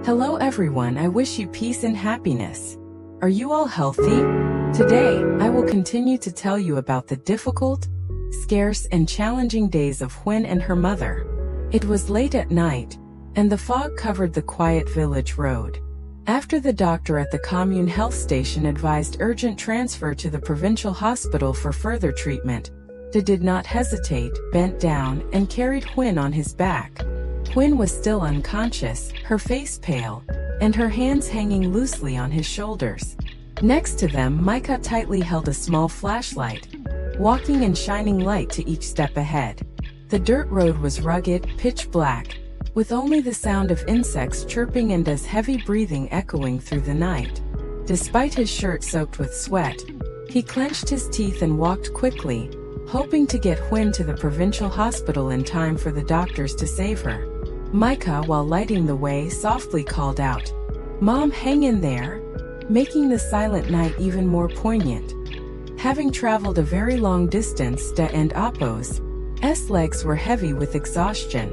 Hello everyone, I wish you peace and happiness. Are you all healthy? Today, I will continue to tell you about the difficult, scarce and challenging days of Huyen and her mother. It was late at night, and the fog covered the quiet village road. After the doctor at the commune health station advised urgent transfer to the provincial hospital for further treatment, they did not hesitate, bent down, and carried Huyen on his back. Huyen was still unconscious, her face pale, and her hands hanging loosely on his shoulders. Next to them, Micah tightly held a small flashlight, walking in shining light to each step ahead. The dirt road was rugged, pitch black, with only the sound of insects chirping and his heavy breathing echoing through the night. Despite his shirt soaked with sweat, he clenched his teeth and walked quickly, hoping to get Huyen to the provincial hospital in time for the doctors to save her. Micah, while lighting the way, softly called out, "Mom, hang in there," making the silent night even more poignant. Having traveled a very long distance, De and Apo's legs were heavy with exhaustion.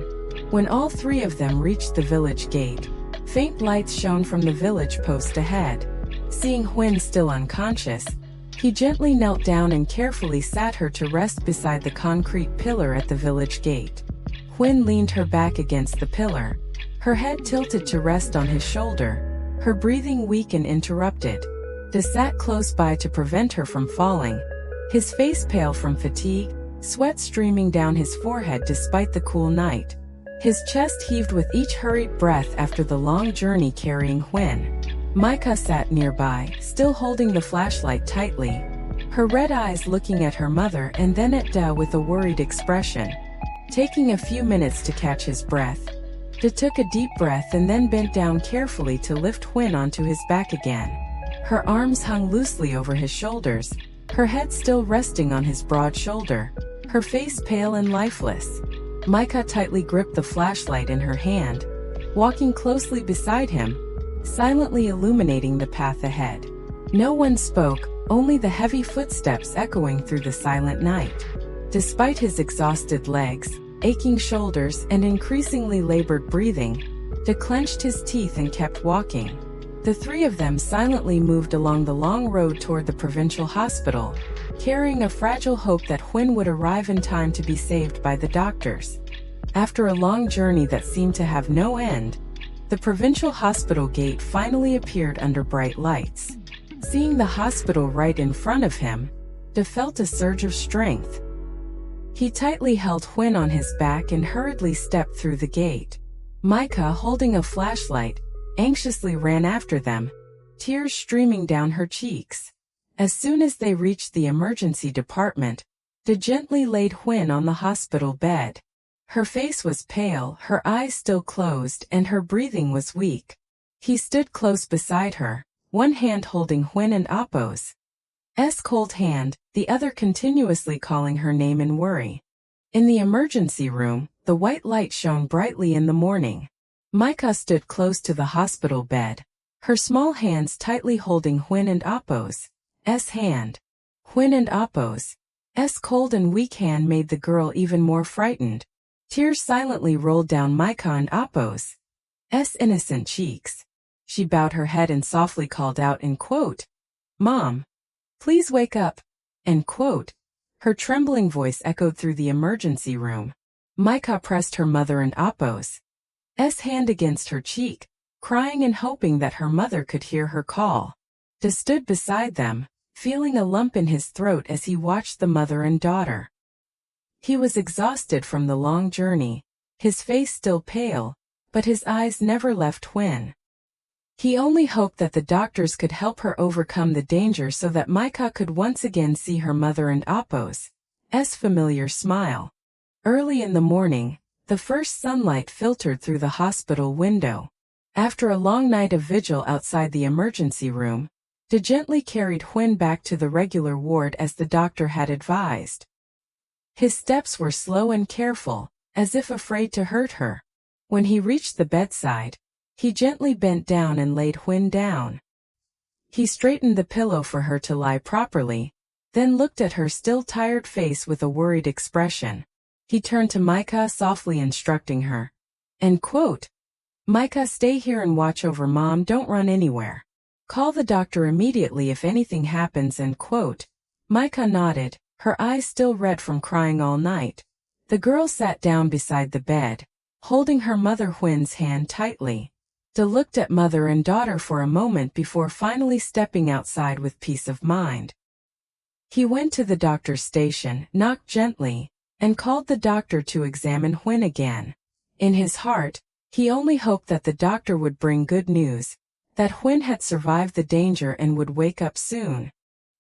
When all three of them reached the village gate, faint lights shone from the village post ahead. Seeing Huyen still unconscious, he gently knelt down and carefully sat her to rest beside the concrete pillar at the village gate. Huyen leaned her back against the pillar, her head tilted to rest on his shoulder, her breathing weak and interrupted. De sat close by to prevent her from falling, his face pale from fatigue, sweat streaming down his forehead despite the cool night. His chest heaved with each hurried breath after the long journey carrying Huyen. Micah sat nearby, still holding the flashlight tightly, her red eyes looking at her mother and then at De with a worried expression. Taking a few minutes to catch his breath, De took a deep breath and then bent down carefully to lift Huyen onto his back again. Her arms hung loosely over his shoulders, her head still resting on his broad shoulder, her face pale and lifeless. Micah tightly gripped the flashlight in her hand, walking closely beside him, silently illuminating the path ahead. No one spoke, only the heavy footsteps echoing through the silent night. Despite his exhausted legs, aching shoulders, and increasingly labored breathing, De clenched his teeth and kept walking. The three of them silently moved along the long road toward the provincial hospital, carrying a fragile hope that Huyen would arrive in time to be saved by the doctors. After a long journey that seemed to have no end, the provincial hospital gate finally appeared under bright lights. Seeing the hospital right in front of him, De felt a surge of strength. He tightly held Huyen on his back and hurriedly stepped through the gate. Micah, holding a flashlight, anxiously ran after them, tears streaming down her cheeks. As soon as they reached the emergency department, De gently laid Huyen on the hospital bed. Her face was pale, her eyes still closed, and her breathing was weak. He stood close beside her, one hand holding Huyen and Apo's cold hand, the other continuously calling her name in worry. In the emergency room, the white light shone brightly in the morning. Micah stood close to the hospital bed, her small hands tightly holding Huyen and Apo's hand. Huyen and Apo's cold and weak hand made the girl even more frightened. Tears silently rolled down Micah and Apo's innocent cheeks. She bowed her head and softly called out in quote, "Mom, please wake up," end quote. Her trembling voice echoed through the emergency room. Micah pressed her mother and Apo's hand against her cheek, crying and hoping that her mother could hear her call. De stood beside them, feeling a lump in his throat as he watched the mother and daughter. He was exhausted from the long journey, his face still pale, but his eyes never left Huyen. He only hoped that the doctors could help her overcome the danger so that Micah could once again see her mother and Apo's familiar smile. Early in the morning, the first sunlight filtered through the hospital window. After a long night of vigil outside the emergency room, De gently carried Huyen back to the regular ward as the doctor had advised. His steps were slow and careful, as if afraid to hurt her. When he reached the bedside, he gently bent down and laid Huyen down. He straightened the pillow for her to lie properly, then looked at her still tired face with a worried expression. He turned to Micah, softly instructing her, end quote, Micah, stay here and watch over Mom, don't run anywhere. Call the doctor immediately if anything happens, end quote. Micah nodded, her eyes still red from crying all night. The girl sat down beside the bed, holding her mother Huyen's hand tightly. De looked at mother and daughter for a moment before finally stepping outside with peace of mind. He went to the doctor's station, knocked gently, and called the doctor to examine Huyen again. In his heart, he only hoped that the doctor would bring good news, that Huyen had survived the danger and would wake up soon.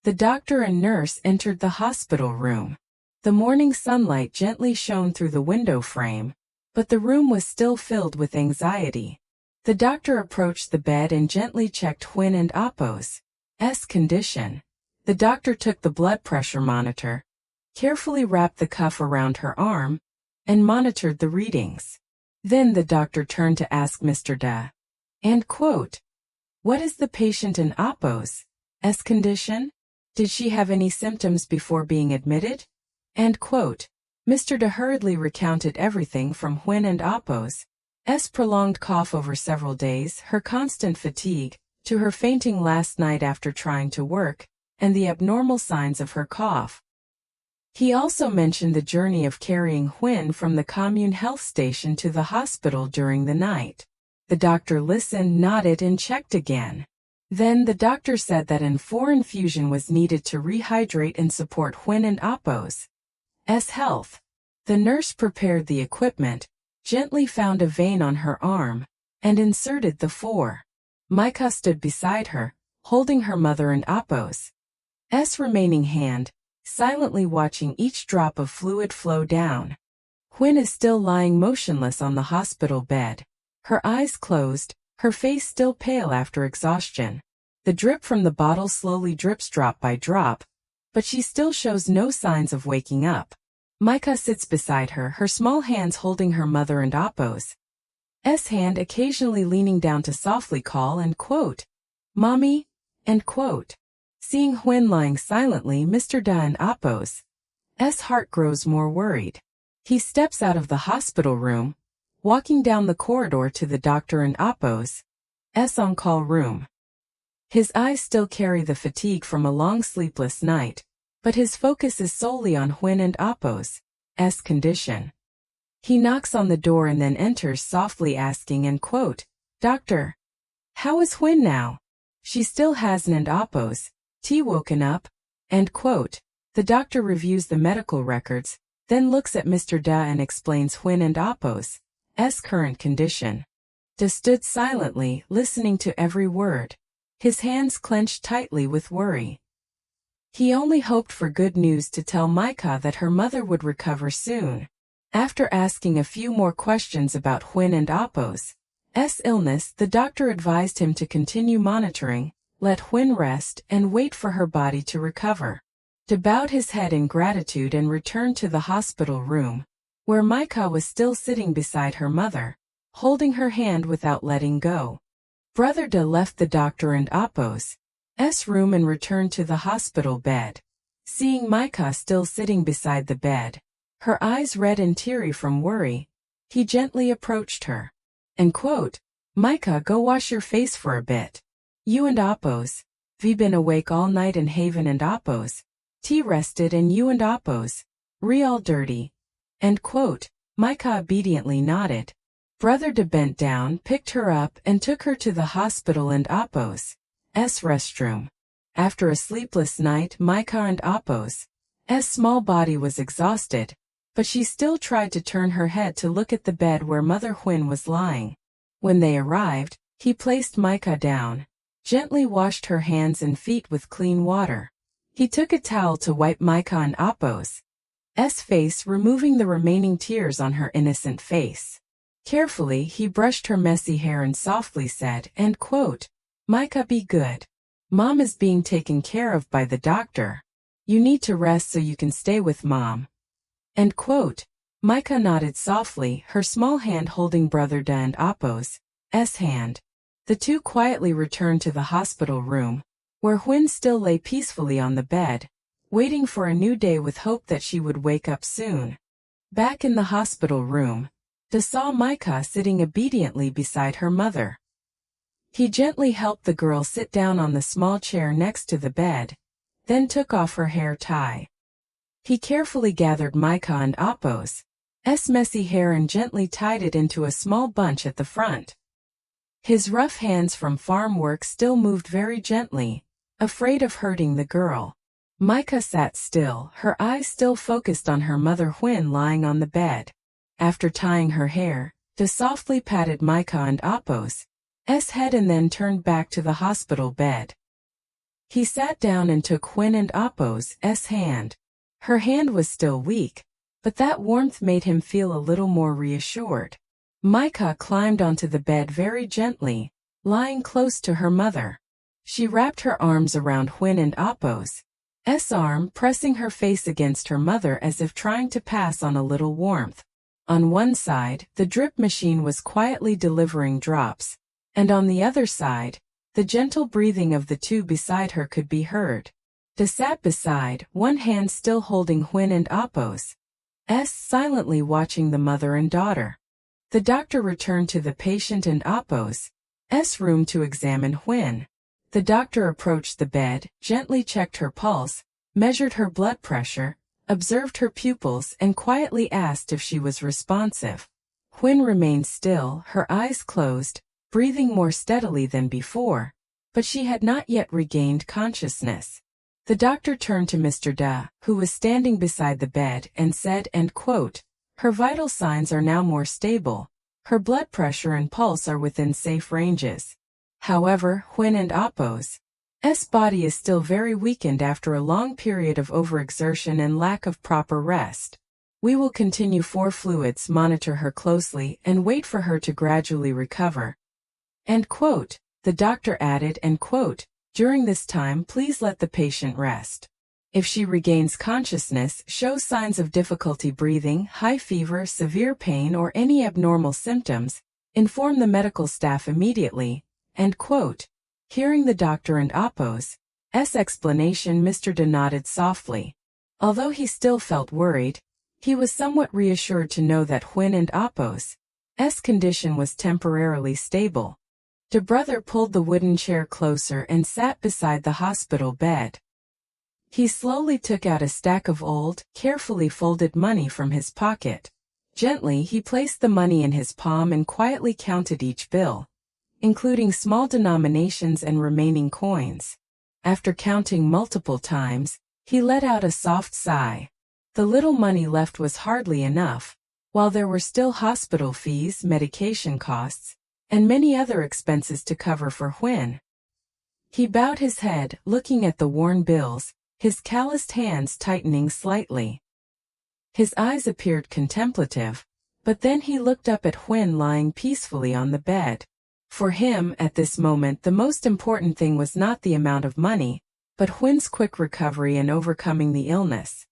The doctor and nurse entered the hospital room. The morning sunlight gently shone through the window frame, but the room was still filled with anxiety. The doctor approached the bed and gently checked Huyen and Appo's condition. The doctor took the blood pressure monitor, carefully wrapped the cuff around her arm, and monitored the readings. Then the doctor turned to ask Mr. Da. End quote. What is the patient in Appo's condition? Did she have any symptoms before being admitted? End quote. Mr. Da hurriedly recounted everything from Huyen and Appo's prolonged cough over several days, her constant fatigue, to her fainting last night after trying to work, and the abnormal signs of her cough. He also mentioned the journey of carrying Huyen from the commune health station to the hospital during the night. The doctor listened, nodded, and checked again. Then the doctor said that an IV infusion was needed to rehydrate and support Huyen and Appo's health. The nurse prepared the equipment, gently found a vein on her arm, and inserted the IV. Micah stood beside her, holding her mother and Appo's remaining hand, silently watching each drop of fluid flow down. Huyen is still lying motionless on the hospital bed, her eyes closed, her face still pale after exhaustion. The drip from the bottle slowly drips drop by drop, but she still shows no signs of waking up. Micah sits beside her, her small hands holding her mother and Appo's hand, occasionally leaning down to softly call, end quote, Mommy, end quote. Seeing Huyen lying silently, Mr. Da and Appo's heart grows more worried. He steps out of the hospital room, walking down the corridor to the doctor and Appo's on-call room. His eyes still carry the fatigue from a long sleepless night, but his focus is solely on Huyen and Appo's condition. He knocks on the door and then enters softly asking, end quote, Doctor, how is Huyen now? She still hasn't and Appo's woken up, end quote. The doctor reviews the medical records, then looks at Mr. Da and explains Huyen and Appo's current condition. Da stood silently, listening to every word, his hands clenched tightly with worry. He only hoped for good news to tell Micah that her mother would recover soon. After asking a few more questions about Huyen and Appo's illness, the doctor advised him to continue monitoring, let Huyen rest, and wait for her body to recover. Da bowed his head in gratitude and returned to the hospital room, where Micah was still sitting beside her mother, holding her hand without letting go. Brother Da left the doctor and Appo's room and returned to the hospital bed. Seeing Micah still sitting beside the bed, her eyes red and teary from worry, he gently approached her. End quote, Micah, go wash your face for a bit. You and Appo's been awake all night and Haven and Appo's rested and you and Appo's all dirty. End quote. Micah obediently nodded. Brother Da bent down, picked her up, and took her to the hospital and Appo's restroom. After a sleepless night, Micah and Appo's small body was exhausted, but she still tried to turn her head to look at the bed where Mother Huyen was lying. When they arrived, he placed Micah down, gently washed her hands and feet with clean water. He took a towel to wipe Micah and Appo's face, removing the remaining tears on her innocent face. Carefully, he brushed her messy hair and softly said, end quote, Micah, be good. Mom is being taken care of by the doctor. You need to rest so you can stay with Mom. End quote. Micah nodded softly, her small hand holding Brother Da and Appo's hand. The two quietly returned to the hospital room, where Huyen still lay peacefully on the bed, waiting for a new day with hope that she would wake up soon. Back in the hospital room, De saw Micah sitting obediently beside her mother. He gently helped the girl sit down on the small chair next to the bed, then took off her hair tie. He carefully gathered Micah and Appo's messy hair and gently tied it into a small bunch at the front. His rough hands from farm work still moved very gently, afraid of hurting the girl. Micah sat still, her eyes still focused on her mother Huyen lying on the bed. After tying her hair, De softly patted Micah and Appo's head and then turned back to the hospital bed. He sat down and took Huyen and Appo's hand. Her hand was still weak, but that warmth made him feel a little more reassured. Micah climbed onto the bed very gently, lying close to her mother. She wrapped her arms around Huyen and Appo's arm, pressing her face against her mother as if trying to pass on a little warmth. On one side, the drip machine was quietly delivering drops, and on the other side, the gentle breathing of the two beside her could be heard. De sat beside, one hand still holding Huyen and Appo's silently watching the mother and daughter. The doctor returned to the patient and Appo's room to examine Huyen. The doctor approached the bed, gently checked her pulse, measured her blood pressure, observed her pupils and quietly asked if she was responsive. Huyen remained still, her eyes closed, breathing more steadily than before, but she had not yet regained consciousness. The doctor turned to Mr. Da, who was standing beside the bed, and said, "Her vital signs are now more stable. Her blood pressure and pulse are within safe ranges. However, Huyen and Appo's body is still very weakened after a long period of overexertion and lack of proper rest. We will continue for fluids, monitor her closely, and wait for her to gradually recover." The doctor added, "During this time, please let the patient rest. If she regains consciousness, shows signs of difficulty breathing, high fever, severe pain, or any abnormal symptoms, inform the medical staff immediately." Hearing the doctor and Appo's explanation, Mr. Da nodded softly. Although he still felt worried, he was somewhat reassured to know that Huyen and Appo's condition was temporarily stable. The brother pulled the wooden chair closer and sat beside the hospital bed. He slowly took out a stack of old, carefully folded money from his pocket. Gently he placed the money in his palm and quietly counted each bill, including small denominations and remaining coins. After counting multiple times, he let out a soft sigh. The little money left was hardly enough, while there were still hospital fees, medication costs, and many other expenses to cover for Huyen. He bowed his head, looking at the worn bills, his calloused hands tightening slightly. His eyes appeared contemplative, but then he looked up at Huyen lying peacefully on the bed. For him, at this moment, the most important thing was not the amount of money, but Huyen's quick recovery and overcoming the illness.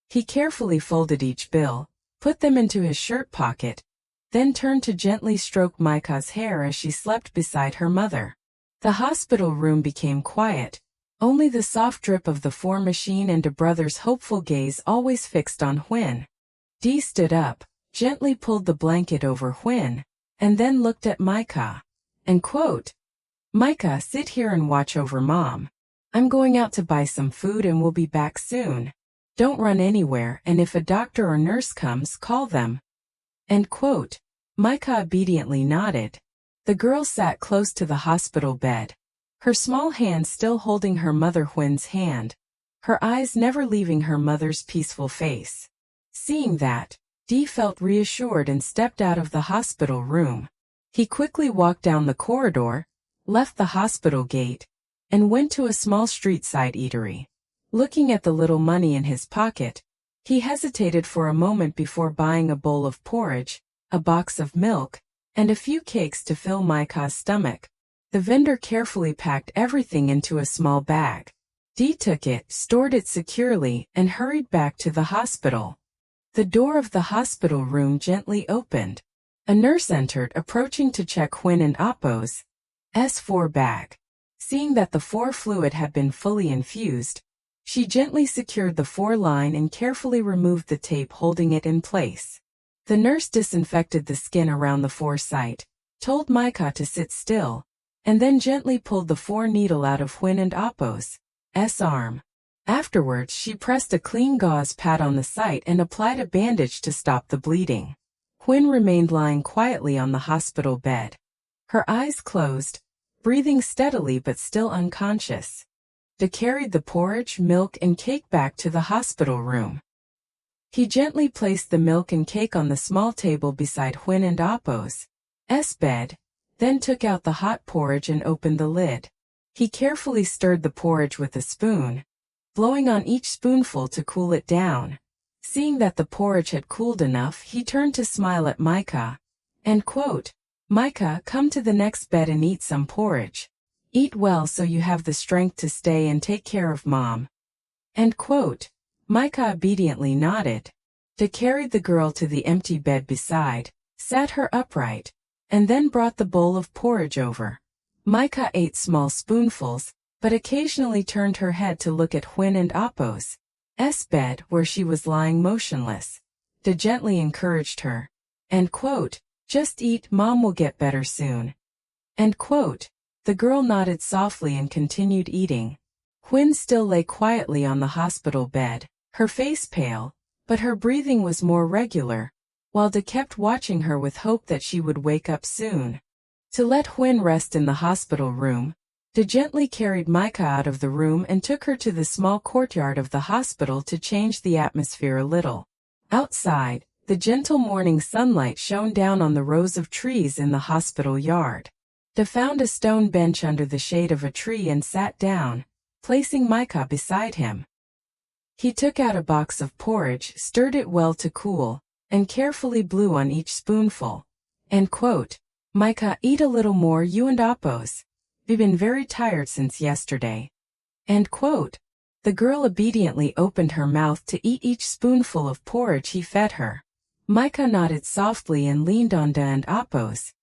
He carefully folded each bill, put them into his shirt pocket, then turned to gently stroke Micah's hair as she slept beside her mother. The hospital room became quiet, only the soft drip of the fore machine and a brother's hopeful gaze always fixed on Huyen. Dee stood up, gently pulled the blanket over Huyen, and then looked at Micah. "Micah, sit here and watch over Mom. I'm going out to buy some food and we'll be back soon. Don't run anywhere, and if a doctor or nurse comes, call them." Micah obediently nodded. The girl sat close to the hospital bed, her small hand still holding her mother Huyen's hand, her eyes never leaving her mother's peaceful face. Seeing that, Dee felt reassured and stepped out of the hospital room. He quickly walked down the corridor, left the hospital gate, and went to a small street-side eatery. Looking at the little money in his pocket, he hesitated for a moment before buying a bowl of porridge, a box of milk, and a few cakes to fill Micah's stomach. The vendor carefully packed everything into a small bag. Dee took it, stored it securely, and hurried back to the hospital. The door of the hospital room gently opened. A nurse entered, approaching to check Huyen and Appo's S4 bag. Seeing that the 4 fluid had been fully infused, she gently secured the 4 line and carefully removed the tape holding it in place. The nurse disinfected the skin around the foresight, told Micah to sit still, and then gently pulled the 4-needle out of Huyen and Apo's arm. Afterwards, she pressed a clean gauze pad on the site and applied a bandage to stop the bleeding. Huyen remained lying quietly on the hospital bed, her eyes closed, breathing steadily but still unconscious. They carried the porridge, milk, and cake back to the hospital room. He gently placed the milk and cake on the small table beside Huyen and Apo's bed, then took out the hot porridge and opened the lid. He carefully stirred the porridge with a spoon, blowing on each spoonful to cool it down. Seeing that the porridge had cooled enough, he turned to smile at Micah, and quote, "Micah, come to the next bed and eat some porridge. Eat well so you have the strength to stay and take care of Mom." End quote. Micah obediently nodded. They carried the girl to the empty bed beside, sat her upright, and then brought the bowl of porridge over. Micah ate small spoonfuls, but occasionally turned her head to look at Huyen and Apo's bed where she was lying motionless. They gently encouraged her. End quote. "Just eat, Mom will get better soon." End quote. The girl nodded softly and continued eating. Huyen still lay quietly on the hospital bed, her face pale, but her breathing was more regular, while they kept watching her with hope that she would wake up soon. To let Huyen rest in the hospital room, they gently carried Micah out of the room and took her to the small courtyard of the hospital to change the atmosphere a little. Outside, the gentle morning sunlight shone down on the rows of trees in the hospital yard. They found a stone bench under the shade of a tree and sat down, placing Micah beside him. He took out a box of porridge, stirred it well to cool, and carefully blew on each spoonful. End quote. "Micah, eat a little more, you and Apo's. We've been very tired since yesterday." End quote. The girl obediently opened her mouth to eat each spoonful of porridge he fed her. Micah nodded softly and leaned on Da and Apo's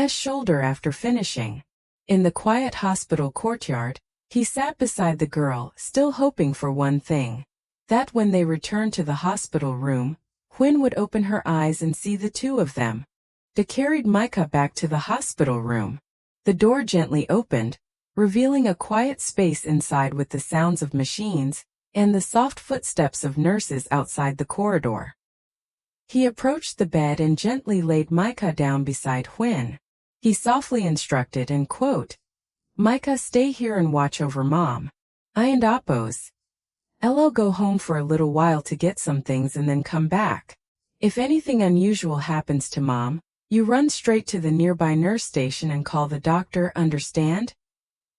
shoulder after finishing. In the quiet hospital courtyard, he sat beside the girl, still hoping for one thing: that when they returned to the hospital room, Huyen would open her eyes and see the two of them. They carried Micah back to the hospital room. The door gently opened, revealing a quiet space inside with the sounds of machines and the soft footsteps of nurses outside the corridor. He approached the bed and gently laid Micah down beside Huyen. He softly instructed and quote, "Micah, stay here and watch over Mom. I and Apo's I'll go home for a little while to get some things and then come back. If anything unusual happens to Mom, you run straight to the nearby nurse station and call the doctor, understand?"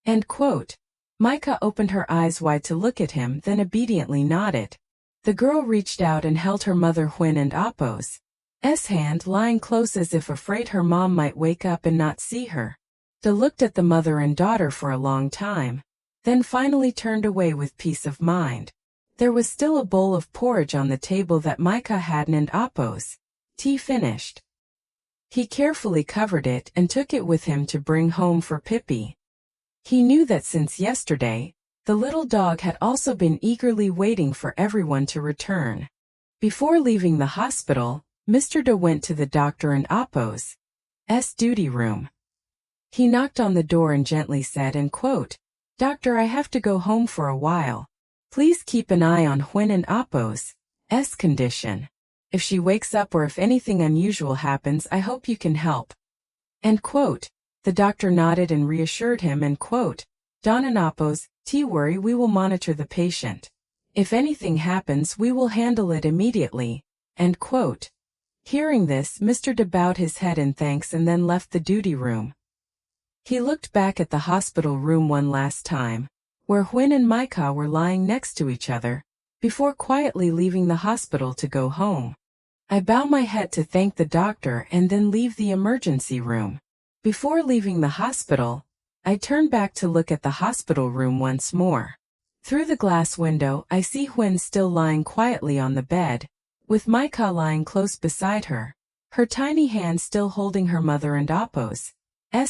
End quote. Micah opened her eyes wide to look at him, then obediently nodded. The girl reached out and held her mother Huyen and Apo's hand, lying close as if afraid her mom might wake up and not see her. They looked at the mother and daughter for a long time, then finally turned away with peace of mind. There was still a bowl of porridge on the table that Micah hadn't and Apo's tea finished. He carefully covered it and took it with him to bring home for Pippi. He knew that since yesterday, the little dog had also been eagerly waiting for everyone to return. Before leaving the hospital, Mr. De went to the doctor and Apo's duty room. He knocked on the door and gently said, and quote, "Doctor, I have to go home for a while. Please keep an eye on Huyen and Apo's condition. If she wakes up or if anything unusual happens, I hope you can help." End quote. The doctor nodded and reassured him, and quote, "Don and Apo's, worry, we will monitor the patient. If anything happens, we will handle it immediately." End quote. Hearing this, Mr. De bowed his head in thanks and then left the duty room. He looked back at the hospital room one last time, where Huyen and Micah were lying next to each other, before quietly leaving the hospital to go home. "I bow my head to thank the doctor and then leave the emergency room. Before leaving the hospital, I turn back to look at the hospital room once more. Through the glass window, I see Huyen still lying quietly on the bed, with Micah lying close beside her, her tiny hand still holding her mother and Apo's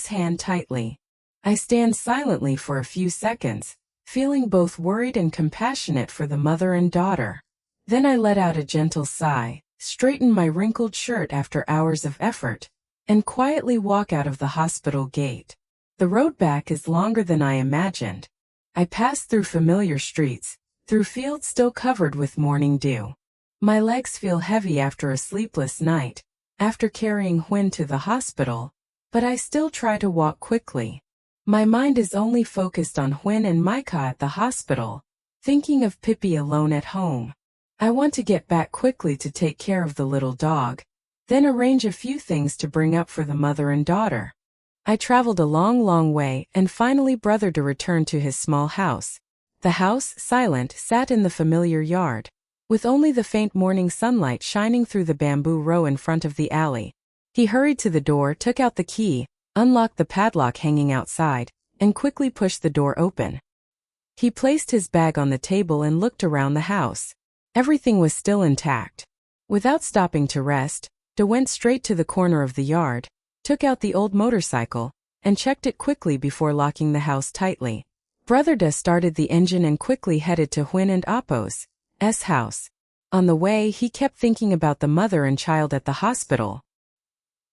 hand tightly. I stand silently for a few seconds, feeling both worried and compassionate for the mother and daughter. Then I let out a gentle sigh, straighten my wrinkled shirt after hours of effort, and quietly walk out of the hospital gate. The road back is longer than I imagined. I pass through familiar streets, through fields still covered with morning dew. My legs feel heavy after a sleepless night, after carrying Huyen to the hospital, but I still try to walk quickly. My mind is only focused on Huyen and Micah at the hospital, thinking of Pippi alone at home. I want to get back quickly to take care of the little dog, then arrange a few things to bring up for the mother and daughter. I traveled a long way and finally brothered to return to his small house. The house, silent, sat in the familiar yard, with only the faint morning sunlight shining through the bamboo row in front of the alley. He hurried to the door, took out the key, unlocked the padlock hanging outside, and quickly pushed the door open. He placed his bag on the table and looked around the house. Everything was still intact. Without stopping to rest, De went straight to the corner of the yard, took out the old motorcycle, and checked it quickly before locking the house tightly. Brother De started the engine and quickly headed to Huyen and Apo's house. On the way, he kept thinking about the mother and child at the hospital.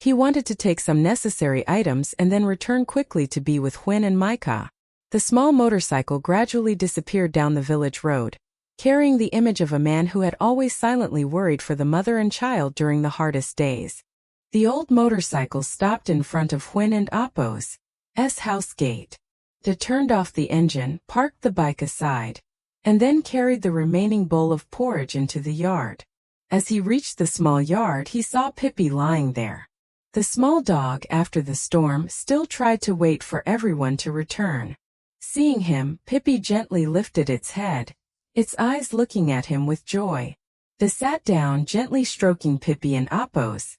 He wanted to take some necessary items and then return quickly to be with Huyen and Micah. The small motorcycle gradually disappeared down the village road, carrying the image of a man who had always silently worried for the mother and child during the hardest days. The old motorcycle stopped in front of Huyen and Apo's house gate. De turned off the engine, parked the bike aside, and then carried the remaining bowl of porridge into the yard. As he reached the small yard, he saw Pippi lying there. The small dog, after the storm, still tried to wait for everyone to return. Seeing him, Pippi gently lifted its head, its eyes looking at him with joy. De sat down, gently stroking Pippi and Apo's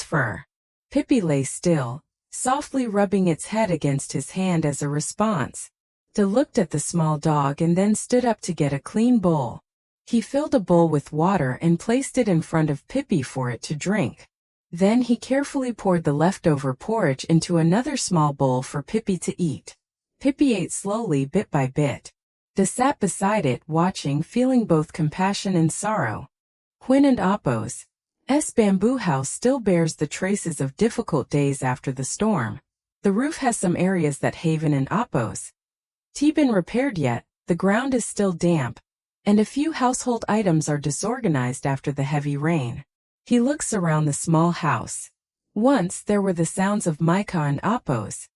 fur. Pippi lay still, softly rubbing its head against his hand as a response. De looked at the small dog and then stood up to get a clean bowl. He filled a bowl with water and placed it in front of Pippi for it to drink. Then he carefully poured the leftover porridge into another small bowl for Pippi to eat. Pippi ate slowly, bit by bit. De sat beside it, watching, feeling both compassion and sorrow. Huyen and Apo's bamboo house still bears the traces of difficult days after the storm. The roof has some areas that Huyen and Apo's been repaired yet, the ground is still damp, and a few household items are disorganized after the heavy rain. He looks around the small house. Once there were the sounds of Micah and Apo's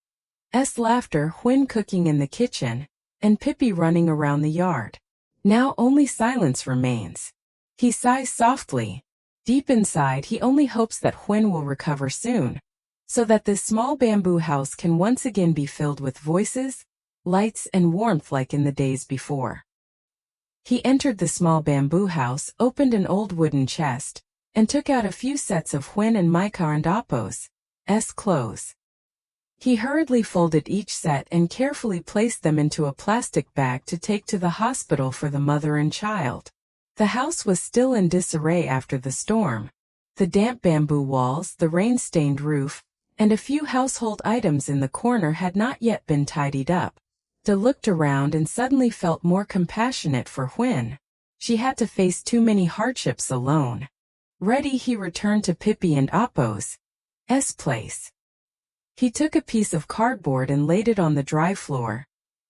laughter, Huyen cooking in the kitchen, and Pippi running around the yard. Now only silence remains. He sighs softly. Deep inside, he only hopes that Huyen will recover soon, so that this small bamboo house can once again be filled with voices, lights, and warmth like in the days before. He entered the small bamboo house, opened an old wooden chest, and took out a few sets of Huyen and Micah and Apo's clothes. He hurriedly folded each set and carefully placed them into a plastic bag to take to the hospital for the mother and child. The house was still in disarray after the storm. The damp bamboo walls, the rain-stained roof, and a few household items in the corner had not yet been tidied up. De looked around and suddenly felt more compassionate for Huyen. She had to face too many hardships alone. Ready, he returned to Pippi and Apo's place. He took a piece of cardboard and laid it on the dry floor,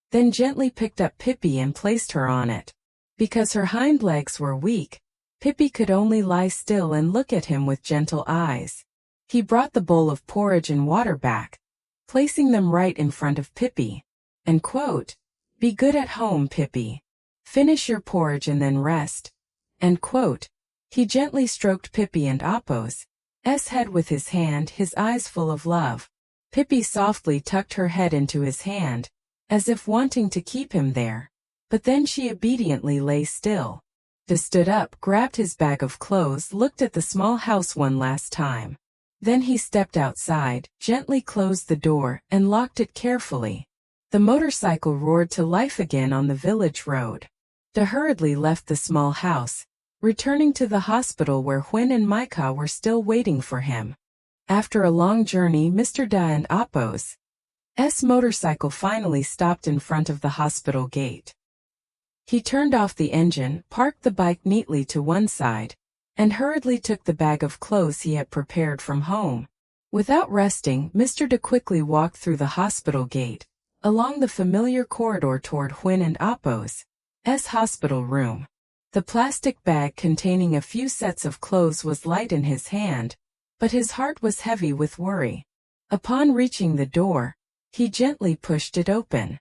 then gently picked up Pippi and placed her on it. Because her hind legs were weak, Pippi could only lie still and look at him with gentle eyes. He brought the bowl of porridge and water back, placing them right in front of Pippi, and quote, "Be good at home, Pippi. Finish your porridge and then rest." End quote. He gently stroked Pippi and Apo's head with his hand, his eyes full of love. Pippi softly tucked her head into his hand, as if wanting to keep him there, but then she obediently lay still. De stood up, grabbed his bag of clothes, looked at the small house one last time. Then he stepped outside, gently closed the door, and locked it carefully. The motorcycle roared to life again on the village road. De hurriedly left the small house, returning to the hospital where Huyen and Micah were still waiting for him. After a long journey, Mr. Da and Apo's motorcycle finally stopped in front of the hospital gate. He turned off the engine, parked the bike neatly to one side, and hurriedly took the bag of clothes he had prepared from home. Without resting, Mr. De quickly walked through the hospital gate, along the familiar corridor toward Huyen and Apo's hospital room. The plastic bag containing a few sets of clothes was light in his hand, but his heart was heavy with worry. Upon reaching the door, he gently pushed it open.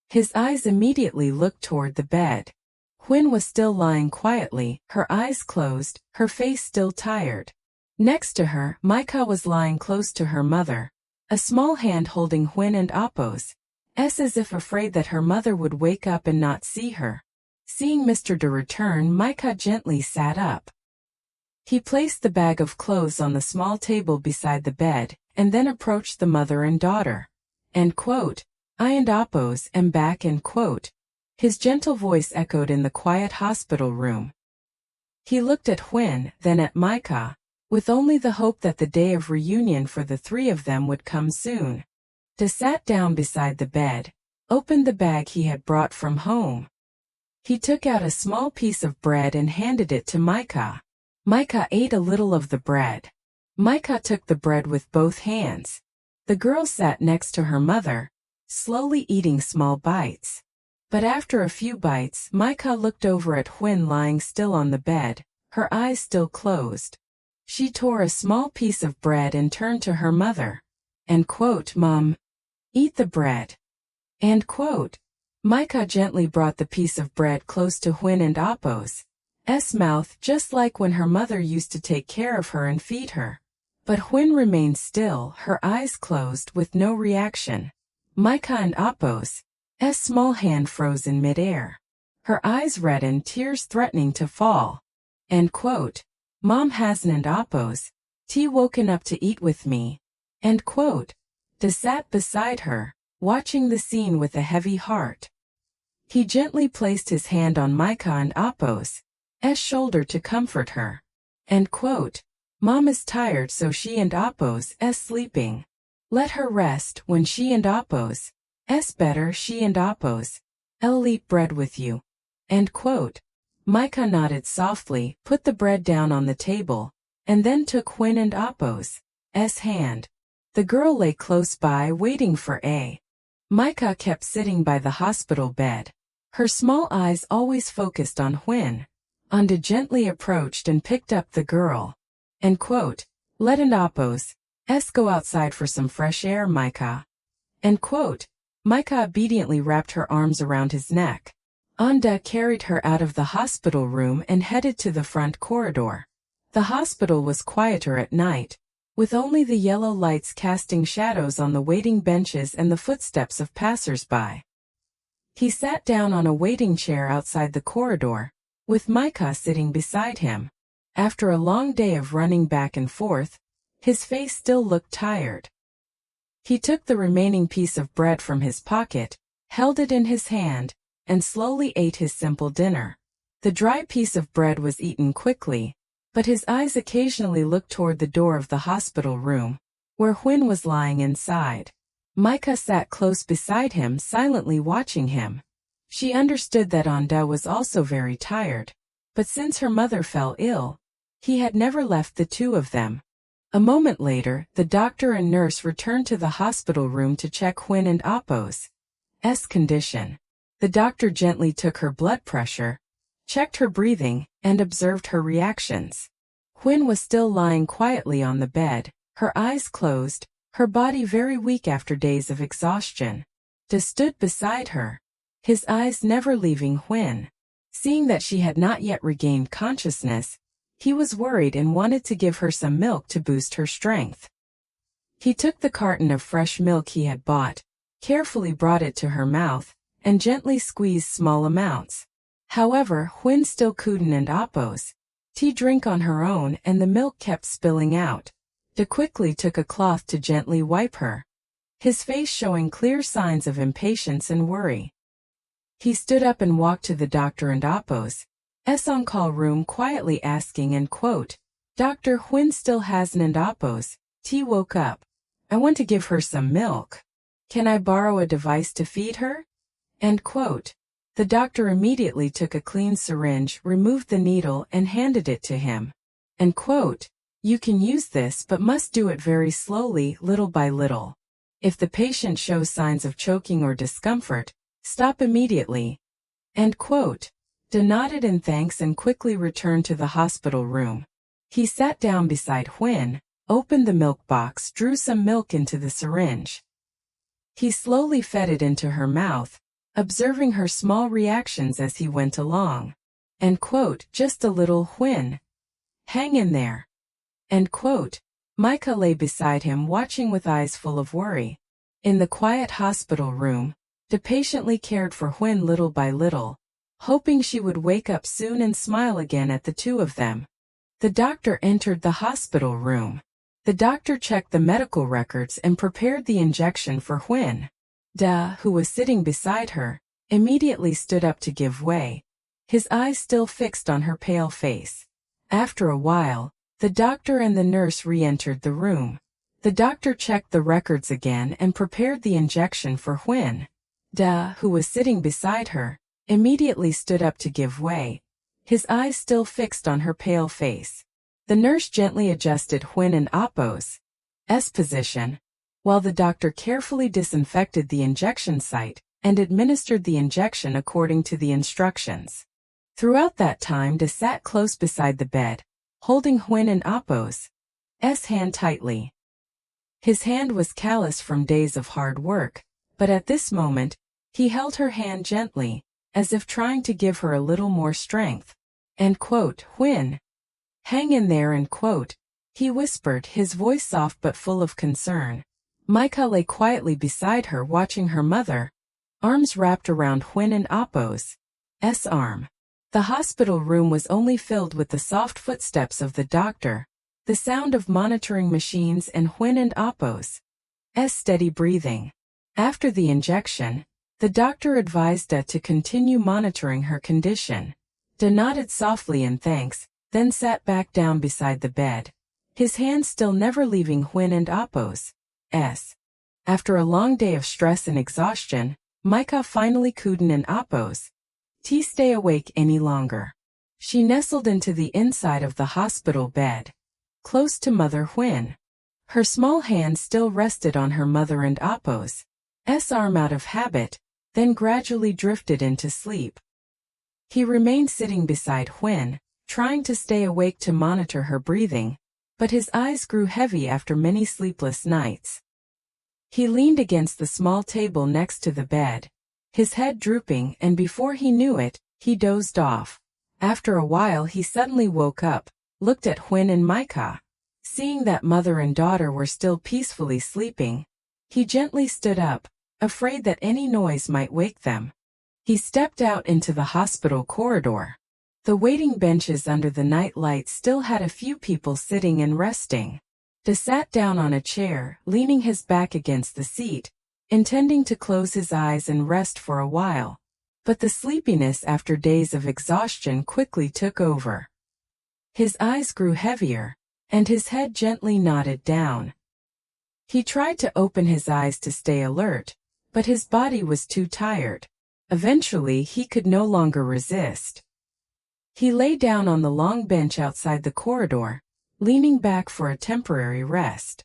His eyes immediately looked toward the bed. Huyen was still lying quietly, her eyes closed, her face still tired. Next to her, Micah was lying close to her mother, a small hand holding Huyen and Apo's, as if afraid that her mother would wake up and not see her. Seeing Mr. De return, Micah gently sat up. He placed the bag of clothes on the small table beside the bed, and then approached the mother and daughter. I and Apo's am back. His gentle voice echoed in the quiet hospital room. He looked at Huyen, then at Micah, with only the hope that the day of reunion for the three of them would come soon. De sat down beside the bed, opened the bag he had brought from home. He took out a small piece of bread and handed it to Micah. Micah ate a little of the bread. Micah took the bread with both hands. The girl sat next to her mother, slowly eating small bites. But after a few bites, Micah looked over at Huyen lying still on the bed, her eyes still closed. She tore a small piece of bread and turned to her mother. Mom, eat the bread. Micah gently brought the piece of bread close to Huyen and Apo's mouth, just like when her mother used to take care of her and feed her. But Huyen remained still, her eyes closed, with no reaction. Micah and Apo's small hand froze in midair. Her eyes reddened, tears threatening to fall. Mom hasn't Apo's woken up to eat with me. De sat beside her, watching the scene with a heavy heart. He gently placed his hand on Micah and Apo's shoulder to comfort her. Mom is tired, so she and Apo's sleeping. Let her rest. When she and Apo's better, she and Apo's eat bread with you. Micah nodded softly, put the bread down on the table, and then took Huyen and Apo's hand. The girl lay close by, waiting for Micah kept sitting by the hospital bed, her small eyes always focused on Huyen. De gently approached and picked up the girl. Let and Apo's go outside for some fresh air, Micah. Micah obediently wrapped her arms around his neck. Anda carried her out of the hospital room and headed to the front corridor. The hospital was quieter at night, with only the yellow lights casting shadows on the waiting benches and the footsteps of passers-by. He sat down on a waiting chair outside the corridor, with Micah sitting beside him. After a long day of running back and forth, his face still looked tired. He took the remaining piece of bread from his pocket, held it in his hand, and slowly ate his simple dinner. The dry piece of bread was eaten quickly, but his eyes occasionally looked toward the door of the hospital room, where Huyen was lying inside. Micah sat close beside him, silently watching him. She understood that Anda was also very tired, but since her mother fell ill, he had never left the two of them. A moment later, the doctor and nurse returned to the hospital room to check Huyen and Apo's condition. The doctor gently took her blood pressure, checked her breathing, and observed her reactions. Huyen was still lying quietly on the bed, her eyes closed, her body very weak after days of exhaustion. De stood beside her, his eyes never leaving Huyen. Seeing that she had not yet regained consciousness, he was worried and wanted to give her some milk to boost her strength. He took the carton of fresh milk he had bought, carefully brought it to her mouth, and gently squeezed small amounts. However, Huyen still couldn't Apo's drink on her own, and the milk kept spilling out. De quickly took a cloth to gently wipe her, his face showing clear signs of impatience and worry. He stood up and walked to the doctor and Apo's on-call room, quietly asking, Dr. Huyen still hasn't Apo's woke up. I want to give her some milk. Can I borrow a device to feed her? The doctor immediately took a clean syringe, removed the needle, and handed it to him. End quote. You can use this but must do it very slowly, little by little. If the patient shows signs of choking or discomfort, stop immediately. End quote. De nodded in thanks and quickly returned to the hospital room. He sat down beside Huyen, opened the milk box, drew some milk into the syringe. He slowly fed it into her mouth, observing her small reactions as he went along. End quote. Just a little, Huyen. Hang in there. End quote. Micah lay beside him watching with eyes full of worry. In the quiet hospital room, De patiently cared for Huyen little by little, hoping she would wake up soon and smile again at the two of them. The doctor entered the hospital room. The doctor checked the medical records and prepared the injection for Huyen. De, who was sitting beside her, immediately stood up to give way, his eyes still fixed on her pale face. After a while, the doctor and the nurse re-entered the room. The doctor checked the records again and prepared the injection for Huyen. De, who was sitting beside her, immediately stood up to give way, his eyes still fixed on her pale face. The nurse gently adjusted Huyen and Appo's position, while the doctor carefully disinfected the injection site and administered the injection according to the instructions. Throughout that time, De sat close beside the bed, holding Huyen and Appo's hand tightly. His hand was callous from days of hard work, but at this moment, he held her hand gently, as if trying to give her a little more strength. End quote. Huyen. Hang in there. End quote. He whispered, his voice soft but full of concern. Micah lay quietly beside her watching her mother, arms wrapped around Huyen and Appo's arm. The hospital room was only filled with the soft footsteps of the doctor, the sound of monitoring machines and Huyen and Appo's steady breathing. After the injection, the doctor advised De to continue monitoring her condition. De nodded softly in thanks, then sat back down beside the bed, his hand still never leaving Huyen and Appo's. After a long day of stress and exhaustion, Micah finally couldn't and Appo's stay awake any longer. She nestled into the inside of the hospital bed, close to Mother Huyen. Her small hand still rested on her mother and Appo's arm out of habit, then gradually drifted into sleep. He remained sitting beside Huyen, trying to stay awake to monitor her breathing, but his eyes grew heavy after many sleepless nights. He leaned against the small table next to the bed, his head drooping, and before he knew it, he dozed off. After a while he suddenly woke up, looked at Huyen and Micah. Seeing that mother and daughter were still peacefully sleeping, he gently stood up, afraid that any noise might wake them. He stepped out into the hospital corridor. The waiting benches under the night light still had a few people sitting and resting. De sat down on a chair, leaning his back against the seat, intending to close his eyes and rest for a while. But the sleepiness after days of exhaustion quickly took over. His eyes grew heavier, and his head gently nodded down. He tried to open his eyes to stay alert, but his body was too tired. Eventually he could no longer resist. He lay down on the long bench outside the corridor, leaning back for a temporary rest.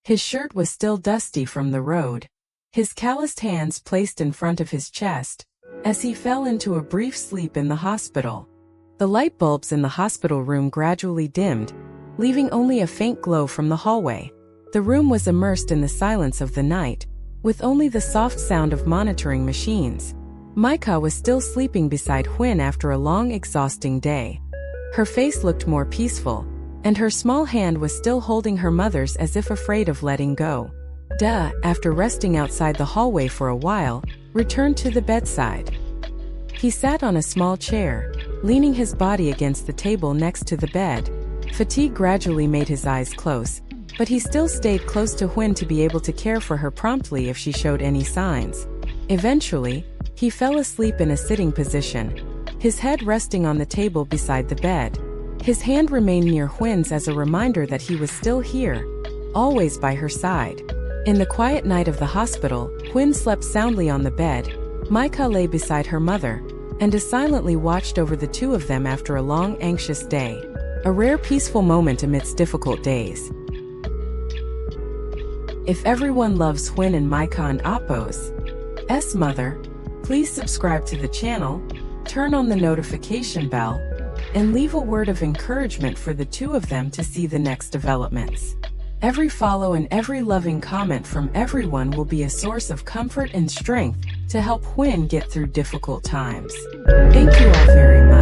His shirt was still dusty from the road, his calloused hands placed in front of his chest, as he fell into a brief sleep in the hospital. The light bulbs in the hospital room gradually dimmed, leaving only a faint glow from the hallway. The room was immersed in the silence of the night, with only the soft sound of monitoring machines. Micah was still sleeping beside Huyen after a long, exhausting day. Her face looked more peaceful, and her small hand was still holding her mother's as if afraid of letting go. De, after resting outside the hallway for a while, returned to the bedside. He sat on a small chair, leaning his body against the table next to the bed. Fatigue gradually made his eyes close, but he still stayed close to Huyen to be able to care for her promptly if she showed any signs. Eventually, he fell asleep in a sitting position, his head resting on the table beside the bed. His hand remained near Huyen's as a reminder that he was still here, always by her side. In the quiet night of the hospital, Huyen slept soundly on the bed. Micah lay beside her mother, and silently watched over the two of them after a long, anxious day. a rare peaceful moment amidst difficult days. If everyone loves Huyen and Micah and Appo's mother, please subscribe to the channel, turn on the notification bell, and leave a word of encouragement for the two of them to see the next developments. Every follow and every loving comment from everyone will be a source of comfort and strength to help Huyen get through difficult times. Thank you all very much.